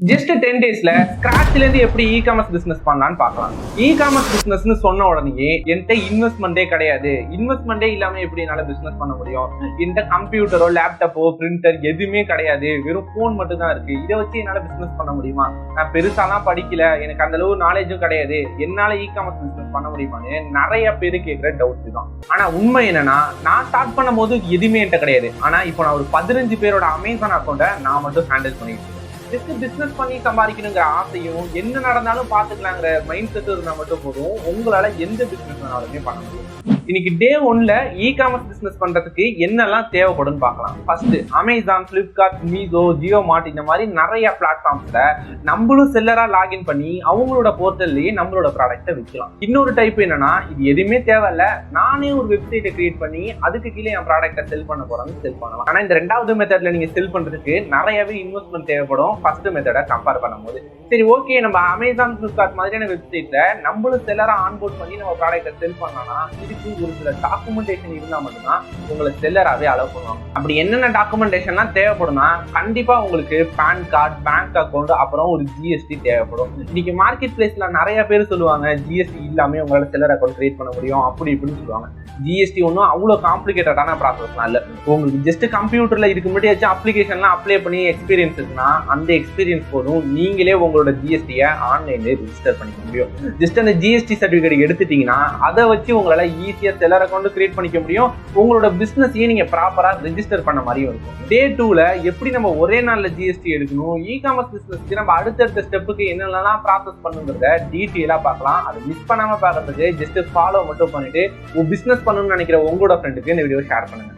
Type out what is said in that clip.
Just 10 டேஸ்ல ஸ்கிராச்ல இருந்து எப்படி இ காமர்ஸ் பிசினஸ் பண்ணலாம்னு பார்க்கலாம். இ காமர்ஸ் பிசினஸ்னு சொன்ன உடனே என்கிட்ட இன்வெஸ்ட்மெண்டே கிடையாது, இன்வெஸ்ட்மெண்டே இல்லாம எப்படி என்னால பிசினஸ் பண்ண முடியும், என்கிட்ட கம்ப்யூட்டரோ லேப்டாப்போ பிரிண்டர் எதுவுமே கிடையாது, வெறும் போன் மட்டும் தான் இருக்கு, இதை வச்சு என்னால பிசினஸ் பண்ண முடியுமா, நான் பெருசாலாம் படிக்கல, எனக்கு அந்த அளவு நாலேஜும் கிடையாது, என்னால இ காமர்ஸ் பிசினஸ் பண்ண முடியுமான்னு நிறைய பேரு கேட்கிற டவுட் தான். ஆனா உண்மை என்னன்னா, நான் ஸ்டார்ட் பண்ணும் போது எதுவுமே என்கிட்ட கிடையாது. ஆனா இப்போ நான் ஒரு 15 பேரோட அமேசான் அக்கௌண்ட்டை நான் மட்டும் ஹேண்டில் பண்ணிட்டு ஜஸ்ட் பிசினஸ் பண்ணி சம்பாதிக்கணுங்கிற ஆசையும் என்ன நடந்தாலும் பாத்துக்கலாங்கிற மைண்ட் செட் இருந்தா மட்டும் போதும், உங்களால எந்த பிசினஸ் வேணாலுமே பண்ண முடியும். இன்னைக்கு டே 1ல இ காமர்ஸ் பிசினஸ் பண்றதுக்கு என்னெல்லாம் தேவைப்படும் பார்க்கலாம். First, Amazon, Flipkart, Meesho, Jio Mart இந்த மாதிரி நிறைய பிளாட்ஃபார்ம்ஸ்ல நம்மளும் செல்லரா லாகின் பண்ணி அவங்களோட போர்ட்டல்லயே நம்மளோட ப்ராடக்ட்டை விற்கலாம். இன்னொரு டைப் என்னன்னா, இது எதுவுமே தேவையில்ல, நானே ஒரு வெப்சைட்டை கிரியேட் பண்ணி அதுக்கு கீழே என் ப்ராடக்ட்டை செல் பண்ண போறாங்க, செல் பண்ணலாம். ஆனா இந்த ரெண்டாவது மெத்தட்ல நீங்க செல் பண்றதுக்கு நிறையவே இன்வெஸ்ட்மெண்ட் தேவைப்படும் ஃபர்ஸ்ட் மெத்தடை கம்பேர் பண்ணும்போது. சரி, ஓகே, நம்ம அமேசான், பிளிப்கார்ட் மாதிரியான வெப்சைட்ல நம்மளும் செல்லரா ஆன்போர்ட் பண்ணி நம்ம ப்ராடக்ட்டை செல் பண்ணலாம். இதுக்கு ஒரு சில டாக்குமெண்டேஷன் இருந்தா மட்டும்தான் உங்களை செல்லராகவே அலோவ் பண்ணுவாங்க. அப்படி என்னென்ன டாக்குமெண்டேஷன்லாம் தேவைப்படும்னா, கண்டிப்பா உங்களுக்கு பேன் கார்டு, பேங்க் அக்கௌண்ட், அப்புறம் ஒரு ஜிஎஸ்டி தேவைப்படும். இன்னைக்கு மார்க்கெட் பிளேஸ்ல நிறைய பேர் சொல்லுவாங்க ஜிஎஸ்டி இல்லாம உங்களால செல்லர் அக்கௌண்ட் கிரியேட் பண்ண முடியும் அப்படி இப்படின்னு சொல்லுவாங்க. ஜிஎஸ்டி ஒன்றும் அவ்வளோ காம்ப்ளிகேட்டடான ப்ராசஸ்லாம் இல்லை. உங்களுக்கு ஜஸ்ட் கம்ப்யூட்டர்ல இதுக்கு முன்னாடி வச்சு அப்ளிகேஷன்லாம் அப்ளை பண்ணி எக்ஸ்பீரியன்ஸ் இருக்குன்னா அந்த எக்ஸ்பீரியன்ஸ் போதும், நீங்களே உங்களோட ஜிஎஸ்டியை ஆன்லைன்ல ரிஜிஸ்டர் பண்ணிக்க முடியும். ஜஸ்ட் அந்த ஜிஎஸ்டி சர்டிஃபிகேட் எடுத்துட்டீங்கன்னா அதை வச்சு உங்களால ஈஸியா செல்லர் அக்கௌண்ட் கிரியேட் பண்ணிக்க முடியும். உங்களோட பிசினஸையும் நீங்க ப்ராப்பரா ரெஜிஸ்டர் பண்ண மாதிரியும் இருக்கும். டே 2ல எப்படி நம்ம ஒரே நாள்ல ஜிஎஸ்டி எடுக்கணும், இ காமர்ஸ் பிசினஸ்க்கு நம்ம அடுத்தடுத்த ஸ்டெப்புக்கு என்னென்னலாம் ப்ராசஸ் பண்ணுங்கிறத டீட்டெயிலா பார்க்கலாம். அதை மிஸ் பண்ணாம பார்க்கறதுக்கு ஜஸ்ட் ஃபாலோ மட்டும் பண்ணிட்டு பிசினஸ் பண்ணணும்னு நினைக்கிற உங்களோட ஃப்ரெண்டுக்கு இந்த வீடியோ ஷேர் பண்ணுங்க.